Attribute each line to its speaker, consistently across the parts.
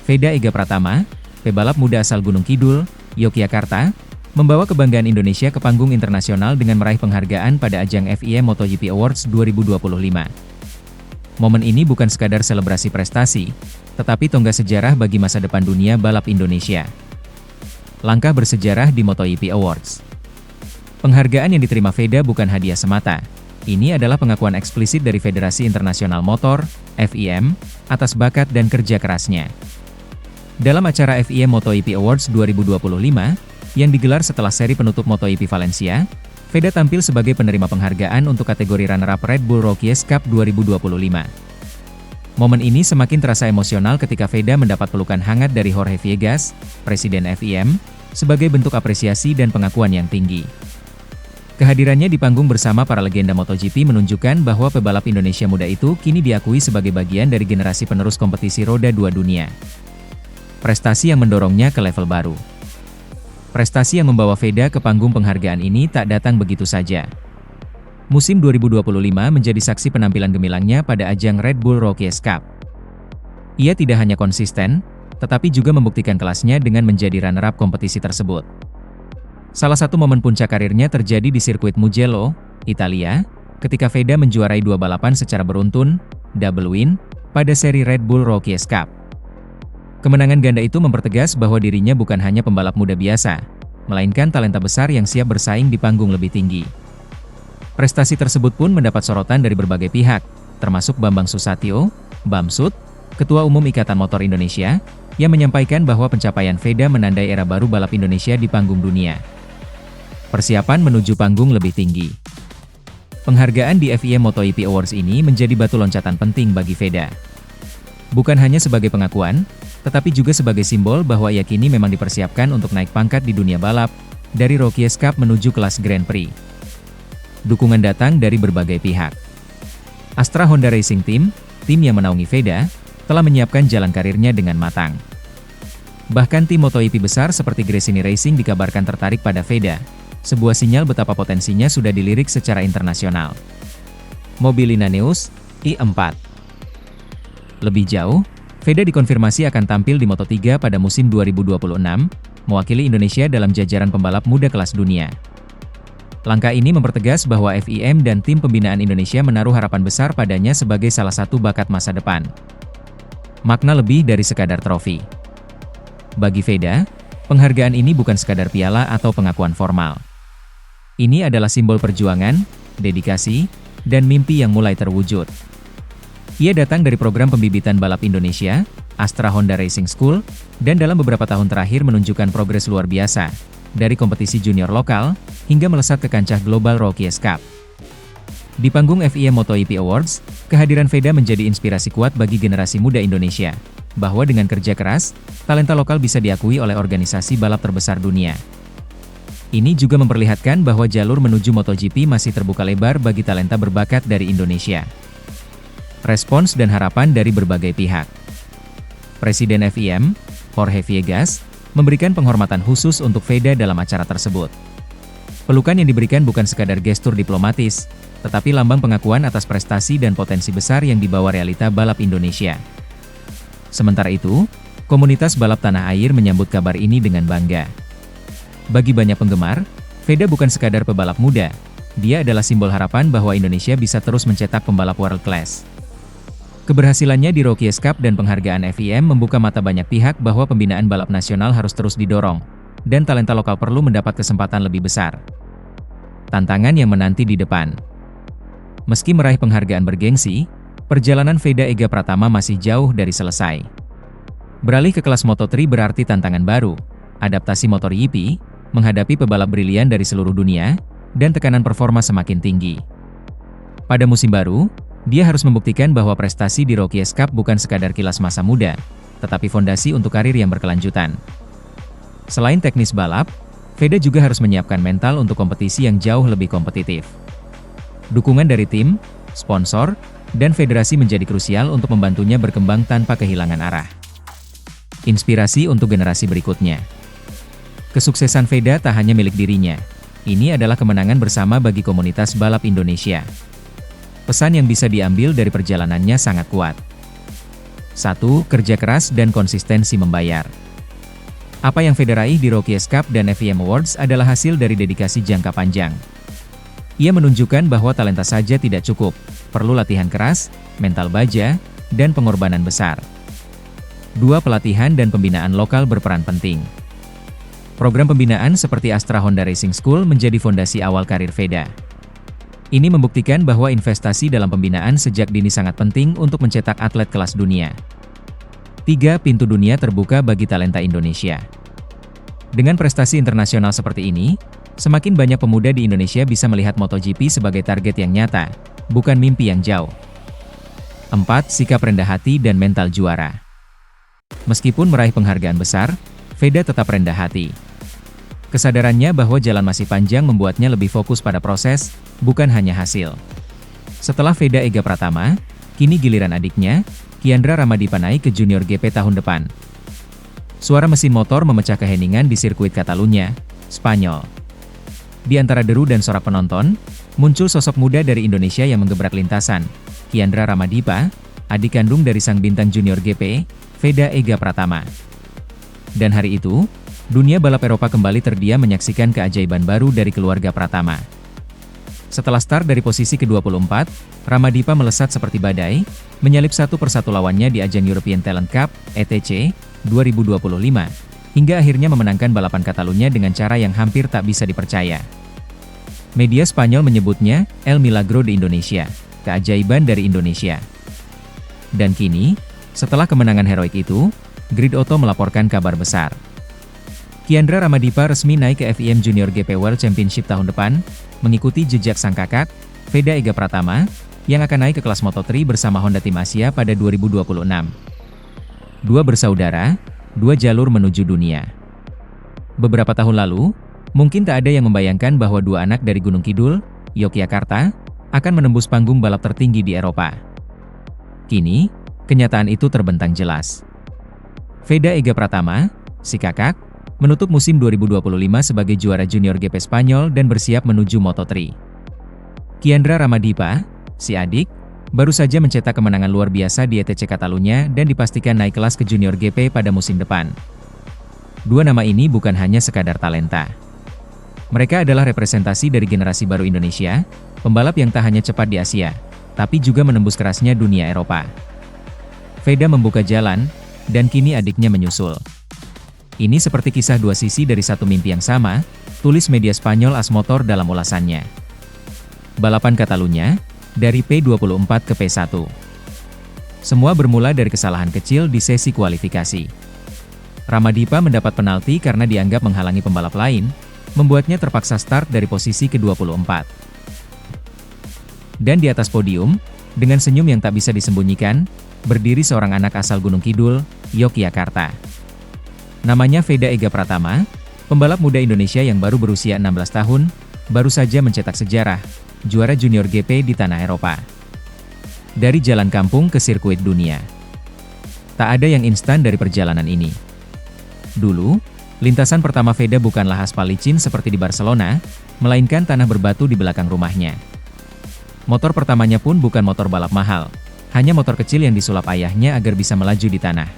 Speaker 1: Veda Ega Pratama, pebalap muda asal Gunung Kidul, Yogyakarta, membawa kebanggaan Indonesia ke panggung internasional dengan meraih penghargaan pada ajang FIM MotoGP Awards 2025. Momen ini bukan sekadar selebrasi prestasi, tetapi tonggak sejarah bagi masa depan dunia balap Indonesia. Langkah bersejarah di MotoGP Awards. Penghargaan yang diterima Veda bukan hadiah semata. Ini adalah pengakuan eksplisit dari Federasi Internasional Motor, FIM, atas bakat dan kerja kerasnya. Dalam acara FIM MotoGP Awards 2025, yang digelar setelah seri penutup MotoGP Valencia, Veda tampil sebagai penerima penghargaan untuk kategori runner-up Red Bull Rookies Cup 2025. Momen ini semakin terasa emosional ketika Veda mendapat pelukan hangat dari Jorge Viegas, Presiden FIM, sebagai bentuk apresiasi dan pengakuan yang tinggi. Kehadirannya di panggung bersama para legenda MotoGP menunjukkan bahwa pebalap Indonesia muda itu kini diakui sebagai bagian dari generasi penerus kompetisi roda 2 dunia. Prestasi yang mendorongnya ke level baru. Prestasi yang membawa Veda ke panggung penghargaan ini tak datang begitu saja. Musim 2025 menjadi saksi penampilan gemilangnya pada ajang Red Bull Rookies Cup. Ia tidak hanya konsisten, tetapi juga membuktikan kelasnya dengan menjadi runner-up kompetisi tersebut. Salah satu momen puncak karirnya terjadi di sirkuit Mugello, Italia, ketika Veda menjuarai 2 balapan secara beruntun, double win, pada seri Red Bull Rookies Cup. Kemenangan ganda itu mempertegas bahwa dirinya bukan hanya pembalap muda biasa, melainkan talenta besar yang siap bersaing di panggung lebih tinggi. Prestasi tersebut pun mendapat sorotan dari berbagai pihak, termasuk Bambang Susatyo, Bamsud, Ketua Umum Ikatan Motor Indonesia, yang menyampaikan bahwa pencapaian Veda menandai era baru balap Indonesia di panggung dunia. Persiapan menuju panggung lebih tinggi. Penghargaan di FIM MotoGP Awards ini menjadi batu loncatan penting bagi Veda. Bukan hanya sebagai pengakuan, tetapi juga sebagai simbol bahwa ia kini memang dipersiapkan untuk naik pangkat di dunia balap, dari Rookies Cup menuju kelas Grand Prix. Dukungan datang dari berbagai pihak. Astra Honda Racing Team, tim yang menaungi Veda, telah menyiapkan jalan karirnya dengan matang. Bahkan tim MotoGP besar seperti Gresini Racing dikabarkan tertarik pada Veda, sebuah sinyal betapa potensinya sudah dilirik secara internasional. Mobilina News, I4. Lebih jauh, Veda dikonfirmasi akan tampil di Moto3 pada musim 2026, mewakili Indonesia dalam jajaran pembalap muda kelas dunia. Langkah ini mempertegas bahwa FIM dan tim pembinaan Indonesia menaruh harapan besar padanya sebagai salah satu bakat masa depan. Makna lebih dari sekadar trofi. Bagi Veda, penghargaan ini bukan sekadar piala atau pengakuan formal. Ini adalah simbol perjuangan, dedikasi, dan mimpi yang mulai terwujud. Ia datang dari program pembibitan balap Indonesia, Astra Honda Racing School, dan dalam beberapa tahun terakhir menunjukkan progres luar biasa, dari kompetisi junior lokal, hingga melesat ke kancah global Rookies Cup. Di panggung FIM MotoGP Awards, kehadiran Veda menjadi inspirasi kuat bagi generasi muda Indonesia, bahwa dengan kerja keras, talenta lokal bisa diakui oleh organisasi balap terbesar dunia. Ini juga memperlihatkan bahwa jalur menuju MotoGP masih terbuka lebar bagi talenta berbakat dari Indonesia. Respons dan harapan dari berbagai pihak. Presiden FIM, Jorge Viegas, memberikan penghormatan khusus untuk Veda dalam acara tersebut. Pelukan yang diberikan bukan sekadar gestur diplomatis, tetapi lambang pengakuan atas prestasi dan potensi besar yang dibawa realita balap Indonesia. Sementara itu, komunitas balap tanah air menyambut kabar ini dengan bangga. Bagi banyak penggemar, Veda bukan sekadar pebalap muda, dia adalah simbol harapan bahwa Indonesia bisa terus mencetak pembalap world class. Keberhasilannya di Rookies Cup dan penghargaan FIM membuka mata banyak pihak bahwa pembinaan balap nasional harus terus didorong, dan talenta lokal perlu mendapat kesempatan lebih besar. Tantangan yang menanti di depan. Meski meraih penghargaan bergengsi, perjalanan Veda Ega Pratama masih jauh dari selesai. Beralih ke kelas Moto3 berarti tantangan baru, adaptasi MotoGP, menghadapi pebalap brilian dari seluruh dunia, dan tekanan performa semakin tinggi. Pada musim baru, dia harus membuktikan bahwa prestasi di Rookies Cup bukan sekadar kilas masa muda, tetapi fondasi untuk karir yang berkelanjutan. Selain teknis balap, Veda juga harus menyiapkan mental untuk kompetisi yang jauh lebih kompetitif. Dukungan dari tim, sponsor, dan federasi menjadi krusial untuk membantunya berkembang tanpa kehilangan arah. Inspirasi untuk generasi berikutnya. Kesuksesan Veda tak hanya milik dirinya. Ini adalah kemenangan bersama bagi komunitas balap Indonesia. Pesan yang bisa diambil dari perjalanannya sangat kuat. 1. Kerja keras dan konsistensi membayar. Apa yang Veda raih di Rookies Cup dan FIM Awards adalah hasil dari dedikasi jangka panjang. Ia menunjukkan bahwa talenta saja tidak cukup, perlu latihan keras, mental baja, dan pengorbanan besar. 2. Pelatihan dan pembinaan lokal berperan penting. Program pembinaan seperti Astra Honda Racing School menjadi fondasi awal karir Veda. Ini membuktikan bahwa investasi dalam pembinaan sejak dini sangat penting untuk mencetak atlet kelas dunia. 3. Pintu dunia terbuka bagi talenta Indonesia. Dengan prestasi internasional seperti ini, semakin banyak pemuda di Indonesia bisa melihat MotoGP sebagai target yang nyata, bukan mimpi yang jauh. 4. Sikap rendah hati dan mental juara. Meskipun meraih penghargaan besar, Veda tetap rendah hati. Kesadarannya bahwa jalan masih panjang membuatnya lebih fokus pada proses, bukan hanya hasil. Setelah Veda Ega Pratama, kini giliran adiknya, Kiandra Ramadipa naik ke Junior GP tahun depan. Suara mesin motor memecah keheningan di sirkuit Catalunya, Spanyol. Di antara deru dan sorak penonton, muncul sosok muda dari Indonesia yang menggebrak lintasan, Kiandra Ramadipa, adik kandung dari sang bintang Junior GP, Veda Ega Pratama. Dan hari itu, dunia balap Eropa kembali terdiam menyaksikan keajaiban baru dari keluarga Pratama. Setelah start dari posisi ke-24, Ramadipa melesat seperti badai, menyalip satu persatu lawannya di ajang European Talent Cup, ETC, 2025, hingga akhirnya memenangkan balapan Catalunya dengan cara yang hampir tak bisa dipercaya. Media Spanyol menyebutnya, El Milagro de Indonesia, keajaiban dari Indonesia. Dan kini, setelah kemenangan heroik itu, Grid Auto melaporkan kabar besar. Kiandra Ramadipa resmi naik ke FIM Junior GP World Championship tahun depan, mengikuti jejak sang kakak, Veda Ega Pratama, yang akan naik ke kelas Moto3 bersama Honda Tim Asia pada 2026. Dua bersaudara, dua jalur menuju dunia. Beberapa tahun lalu, mungkin tak ada yang membayangkan bahwa dua anak dari Gunung Kidul, Yogyakarta, akan menembus panggung balap tertinggi di Eropa. Kini, kenyataan itu terbentang jelas. Veda Ega Pratama, si kakak, menutup musim 2025 sebagai juara Junior GP Spanyol dan bersiap menuju Moto3. Kiandra Ramadipa, si adik, baru saja mencetak kemenangan luar biasa di ETC Catalunya dan dipastikan naik kelas ke Junior GP pada musim depan. Dua nama ini bukan hanya sekadar talenta. Mereka adalah representasi dari generasi baru Indonesia, pembalap yang tak hanya cepat di Asia, tapi juga menembus kerasnya dunia Eropa. Veda membuka jalan, dan kini adiknya menyusul. Ini seperti kisah dua sisi dari satu mimpi yang sama, tulis media Spanyol AS Motor dalam ulasannya. Balapan Catalunya, dari P24 ke P1. Semua bermula dari kesalahan kecil di sesi kualifikasi. Ramadipa mendapat penalti karena dianggap menghalangi pembalap lain, membuatnya terpaksa start dari posisi ke-24. Dan di atas podium, dengan senyum yang tak bisa disembunyikan, berdiri seorang anak asal Gunung Kidul, Yogyakarta. Namanya Veda Ega Pratama, pembalap muda Indonesia yang baru berusia 16 tahun, baru saja mencetak sejarah, juara Junior GP di tanah Eropa. Dari jalan kampung ke sirkuit dunia. Tak ada yang instan dari perjalanan ini. Dulu, lintasan pertama Veda bukanlah aspal licin seperti di Barcelona, melainkan tanah berbatu di belakang rumahnya. Motor pertamanya pun bukan motor balap mahal, hanya motor kecil yang disulap ayahnya agar bisa melaju di tanah.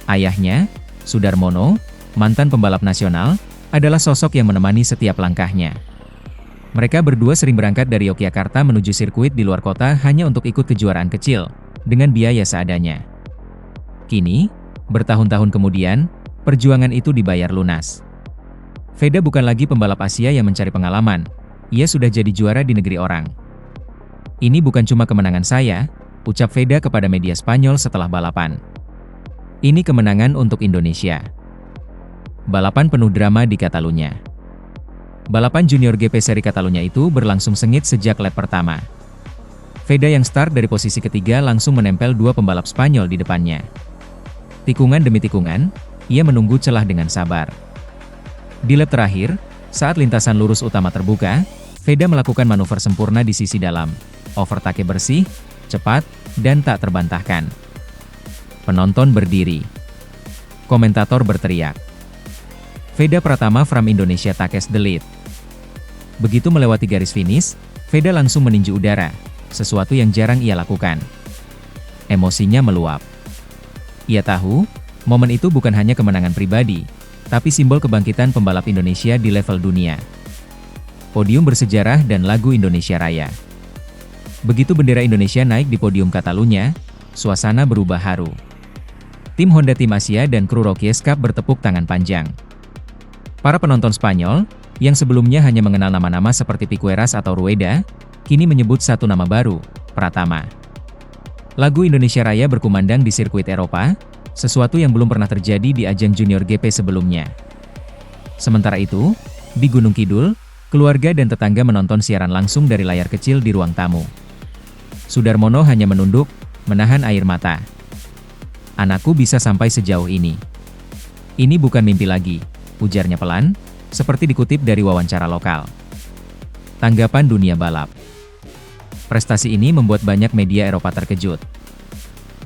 Speaker 1: Ayahnya, Sudarmono, mantan pembalap nasional, adalah sosok yang menemani setiap langkahnya. Mereka berdua sering berangkat dari Yogyakarta menuju sirkuit di luar kota hanya untuk ikut kejuaraan kecil, dengan biaya seadanya. Kini, bertahun-tahun kemudian, perjuangan itu dibayar lunas. Veda bukan lagi pembalap Asia yang mencari pengalaman, ia sudah jadi juara di negeri orang. Ini bukan cuma kemenangan saya, ucap Veda kepada media Spanyol setelah balapan. Ini kemenangan untuk Indonesia. Balapan penuh drama di Catalunya. Balapan Junior GP seri Catalunya itu berlangsung sengit sejak lap pertama. Veda yang start dari posisi ketiga langsung menempel dua pembalap Spanyol di depannya. Tikungan demi tikungan, ia menunggu celah dengan sabar. Di lap terakhir, saat lintasan lurus utama terbuka, Veda melakukan manuver sempurna di sisi dalam. Overtake bersih, cepat, dan tak terbantahkan. Penonton berdiri. Komentator berteriak. Veda Pratama from Indonesia takes the lead. Begitu melewati garis finish, Veda langsung meninju udara, sesuatu yang jarang ia lakukan. Emosinya meluap. Ia tahu, momen itu bukan hanya kemenangan pribadi, tapi simbol kebangkitan pembalap Indonesia di level dunia. Podium bersejarah dan lagu Indonesia Raya. Begitu bendera Indonesia naik di podium Catalunya, suasana berubah haru. Tim Honda Tim Asia dan kru Rookies Cup bertepuk tangan panjang. Para penonton Spanyol, yang sebelumnya hanya mengenal nama-nama seperti Piqueras atau Rueda, kini menyebut satu nama baru, Pratama. Lagu Indonesia Raya berkumandang di sirkuit Eropa, sesuatu yang belum pernah terjadi di ajang Junior GP sebelumnya. Sementara itu, di Gunung Kidul, keluarga dan tetangga menonton siaran langsung dari layar kecil di ruang tamu. Sudarmono hanya menunduk, menahan air mata. "Anakku bisa sampai sejauh ini. Ini bukan mimpi lagi," ujarnya pelan, seperti dikutip dari wawancara lokal. Tanggapan dunia balap. Prestasi ini membuat banyak media Eropa terkejut.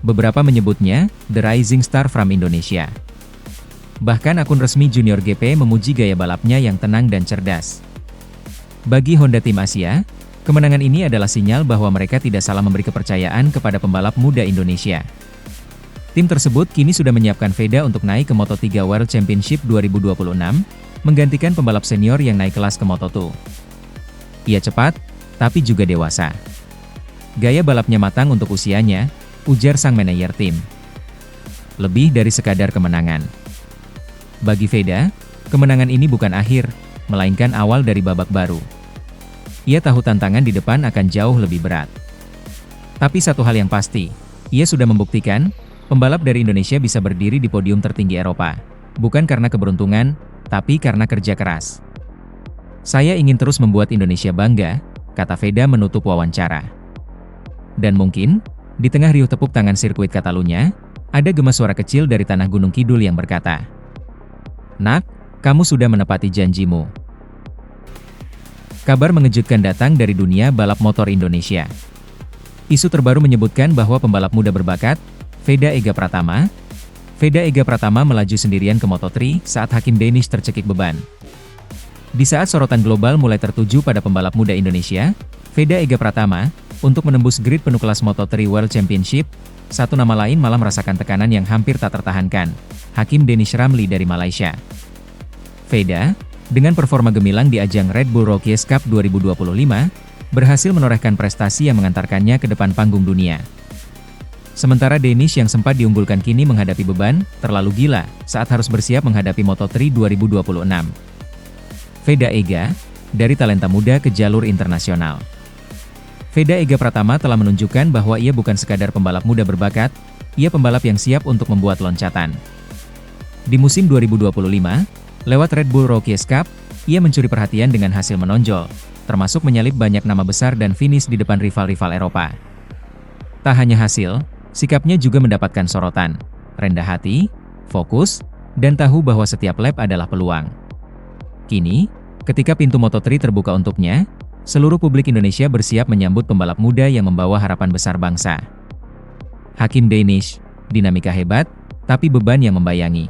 Speaker 1: Beberapa menyebutnya, The Rising Star from Indonesia. Bahkan akun resmi Junior GP memuji gaya balapnya yang tenang dan cerdas. Bagi Honda Tim Asia, kemenangan ini adalah sinyal bahwa mereka tidak salah memberi kepercayaan kepada pembalap muda Indonesia. Tim tersebut kini sudah menyiapkan Veda untuk naik ke Moto3 World Championship 2026, menggantikan pembalap senior yang naik kelas ke Moto2. Ia cepat, tapi juga dewasa. Gaya balapnya matang untuk usianya, ujar sang manajer tim. Lebih dari sekadar kemenangan. Bagi Veda, kemenangan ini bukan akhir, melainkan awal dari babak baru. Ia tahu tantangan di depan akan jauh lebih berat. Tapi satu hal yang pasti, ia sudah membuktikan, pembalap dari Indonesia bisa berdiri di podium tertinggi Eropa. Bukan karena keberuntungan, tapi karena kerja keras. "Saya ingin terus membuat Indonesia bangga," kata Veda menutup wawancara. Dan mungkin, di tengah riuh tepuk tangan sirkuit Catalunya, ada gema suara kecil dari tanah Gunung Kidul yang berkata, "Nak, kamu sudah menepati janjimu." Kabar mengejutkan datang dari dunia balap motor Indonesia. Isu terbaru menyebutkan bahwa pembalap muda berbakat, Veda Ega Pratama melaju sendirian ke Moto3 saat Hakim Danish tercekik beban. Di saat sorotan global mulai tertuju pada pembalap muda Indonesia, Veda Ega Pratama, untuk menembus grid penuh kelas Moto3 World Championship, satu nama lain malah merasakan tekanan yang hampir tak tertahankan, Hakim Danish Ramli dari Malaysia. Veda, dengan performa gemilang di ajang Red Bull Rookies Cup 2025, berhasil menorehkan prestasi yang mengantarkannya ke depan panggung dunia. Sementara Danish yang sempat diunggulkan kini menghadapi beban terlalu gila saat harus bersiap menghadapi Moto3 2026. Veda Ega, dari talenta muda ke jalur internasional. Veda Ega Pratama telah menunjukkan bahwa ia bukan sekadar pembalap muda berbakat, ia pembalap yang siap untuk membuat loncatan. Di musim 2025, lewat Red Bull Rookies Cup, ia mencuri perhatian dengan hasil menonjol, termasuk menyalip banyak nama besar dan finish di depan rival-rival Eropa. Tak hanya hasil, sikapnya juga mendapatkan sorotan, rendah hati, fokus, dan tahu bahwa setiap lap adalah peluang. Kini, ketika pintu Moto3 terbuka untuknya, seluruh publik Indonesia bersiap menyambut pembalap muda yang membawa harapan besar bangsa. Hakim Danish, dinamika hebat, tapi beban yang membayangi.